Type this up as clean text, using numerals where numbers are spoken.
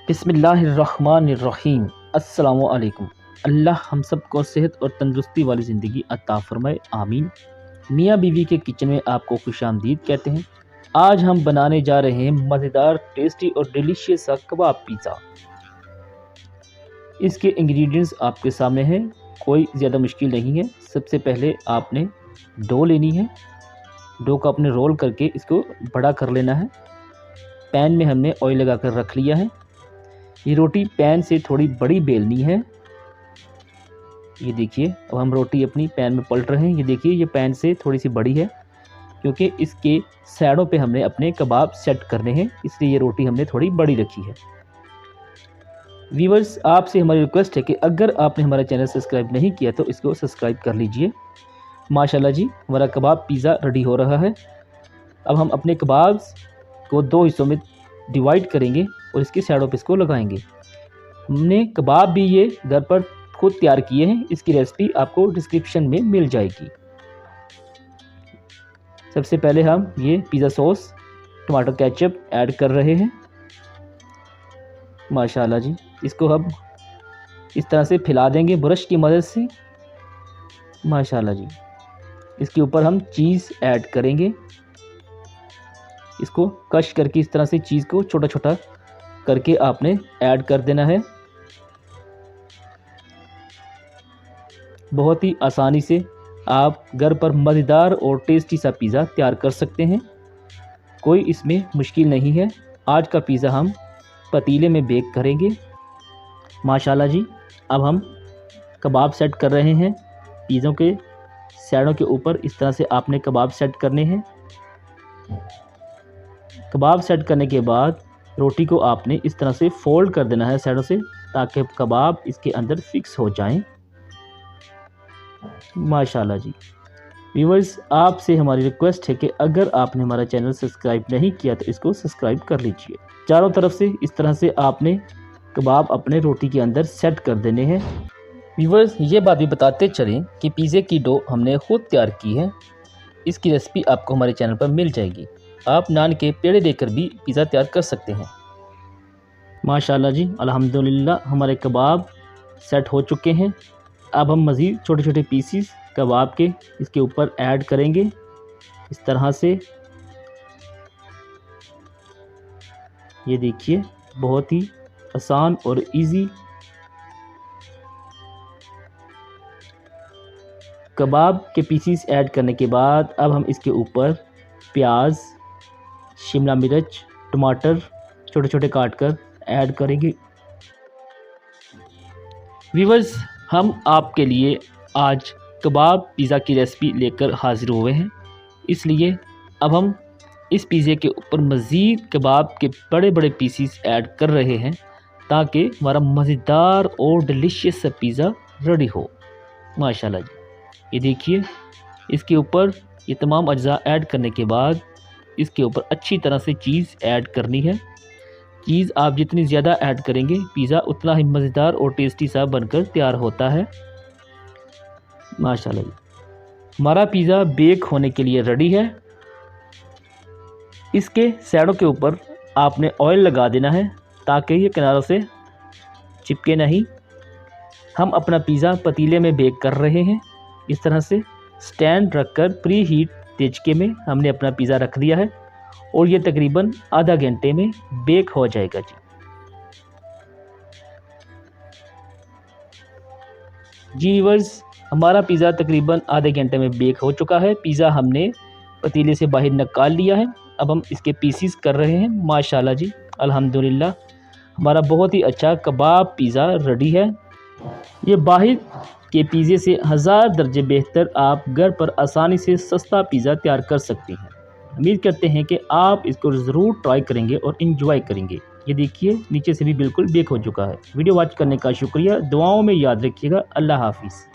बिस्मिल्लाहिर्रहमानिर्रहीम। अस्सलामुअलैकुम। अल्लाह हम सबको सेहत और तंदुरुस्ती वाली ज़िंदगी अता फ़रमाए, आमीन। मियाँ बीवी के किचन में आपको खुशामदीद कहते हैं। आज हम बनाने जा रहे हैं मज़ेदार, टेस्टी और डिलीशियस सा कबाब पिज़्ज़ा। इसके इंग्रेडिएंट्स आपके सामने हैं, कोई ज़्यादा मुश्किल नहीं है। सबसे पहले आपने डो लेनी है। डो को आपने रोल करके इसको बड़ा कर लेना है। पैन में हमने ऑयल लगा कर रख लिया है। ये रोटी पैन से थोड़ी बड़ी बेलनी है। ये देखिए, अब हम रोटी अपनी पैन में पलट रहे हैं। ये देखिए, ये पैन से थोड़ी सी बड़ी है क्योंकि इसके साइडों पे हमने अपने कबाब सेट करने हैं, इसलिए ये रोटी हमने थोड़ी बड़ी रखी है। व्यूअर्स, आपसे हमारी रिक्वेस्ट है कि अगर आपने हमारा चैनल सब्सक्राइब नहीं किया तो इसको सब्सक्राइब कर लीजिए। माशाल्लाह जी, हमारा कबाब पिज़्ज़ा रेडी हो रहा है। अब हम अपने कबाब्स को दो हिस्सों में डिवाइड करेंगे और इसके साइडों पे इसको लगाएंगे। हमने कबाब भी ये घर पर खुद तैयार किए हैं, इसकी रेसिपी आपको डिस्क्रिप्शन में मिल जाएगी। सबसे पहले हम ये पिज़्ज़ा सॉस, टमाटर केचप ऐड कर रहे हैं। माशाल्लाह जी, इसको हम इस तरह से फैला देंगे ब्रश की मदद से। माशाल्लाह जी, इसके ऊपर हम चीज़ ऐड करेंगे। इसको कश करके इस तरह से चीज़ को छोटा छोटा करके आपने ऐड कर देना है। बहुत ही आसानी से आप घर पर मज़ेदार और टेस्टी सा पिज़्ज़ा तैयार कर सकते हैं, कोई इसमें मुश्किल नहीं है। आज का पिज़्ज़ा हम पतीले में बेक करेंगे। माशाल्लाह जी, अब हम कबाब सेट कर रहे हैं। पिज़्ज़ों के साइडों के ऊपर इस तरह से आपने कबाब सेट करने हैं। कबाब सेट करने के बाद रोटी को आपने इस तरह से फोल्ड कर देना है साइडों से, ताकि कबाब इसके अंदर फिक्स हो जाएं। माशाल्लाह जी, व्यूअर्स, आपसे हमारी रिक्वेस्ट है कि अगर आपने हमारा चैनल सब्सक्राइब नहीं किया तो इसको सब्सक्राइब कर लीजिए। चारों तरफ से इस तरह से आपने कबाब अपने रोटी के अंदर सेट कर देने हैं। व्यूअर्स, ये बात भी बताते चलें कि पिज़्ज़े की डो हमने खुद तैयार की है। इसकी रेसिपी आपको हमारे चैनल पर मिल जाएगी। आप नान के पेड़े देकर भी पिज़्ज़ा तैयार कर सकते हैं। माशाल्लाह जी, अल्हम्दुलिल्लाह, हमारे कबाब सेट हो चुके हैं। अब हम मज़ीद छोटे छोटे पीसीस कबाब के इसके ऊपर ऐड करेंगे इस तरह से। ये देखिए, बहुत ही आसान और इजी कबाब के पीसीस ऐड करने के बाद अब हम इसके ऊपर प्याज, शिमला मिर्च, टमाटर छोटे छोटे काट कर ऐड करेंगे। व्यूअर्स, हम आपके लिए आज कबाब पिज़्ज़ा की रेसिपी लेकर हाज़िर हुए हैं, इसलिए अब हम इस पिज़्ज़े के ऊपर मज़ीद कबाब के बड़े बड़े पीसीस ऐड कर रहे हैं, ताकि हमारा मज़ेदार और डिलीशियस सा पिज़्ज़ा रेडी हो। माशाल्लाह जी, ये देखिए, इसके ऊपर ये तमाम अज्जा ऐड करने के बाद इसके ऊपर अच्छी तरह से चीज़ ऐड करनी है। चीज़ आप जितनी ज़्यादा ऐड करेंगे, पिज़्ज़ा उतना ही मज़ेदार और टेस्टी सा बनकर तैयार होता है। माशाल्लाह जी, हमारा पिज़्ज़ा बेक होने के लिए रेडी है। इसके साइडों के ऊपर आपने ऑयल लगा देना है ताकि ये किनारों से चिपके नहीं। हम अपना पिज़्ज़ा पतीले में बेक कर रहे हैं। इस तरह से स्टैंड रखकर प्री हीट तेजके में हमने अपना पिज़्ज़ा रख दिया है और ये तकरीबन आधा घंटे में बेक हो जाएगा जी। व्यूअर्स, हमारा पिज़्ज़ा तकरीबन आधे घंटे में बेक हो चुका है। पिज़्ज़ा हमने पतीले से बाहर निकाल लिया है। अब हम इसके पीसीस कर रहे हैं। माशाल्लाह जी, अल्हम्दुलिल्लाह, हमारा बहुत ही अच्छा कबाब पिज़्ज़ा रेडी है। ये बाहर के पिज़्ज़े से 1000 दर्जे बेहतर आप घर पर आसानी से सस्ता पिज़्ज़ा तैयार कर सकते हैं। उम्मीद करते हैं कि आप इसको ज़रूर ट्राई करेंगे और इन्जॉय करेंगे। ये देखिए, नीचे से भी बिल्कुल बेक हो चुका है। वीडियो वॉच करने का शुक्रिया। दुआओं में याद रखिएगा। अल्लाह हाफिज़।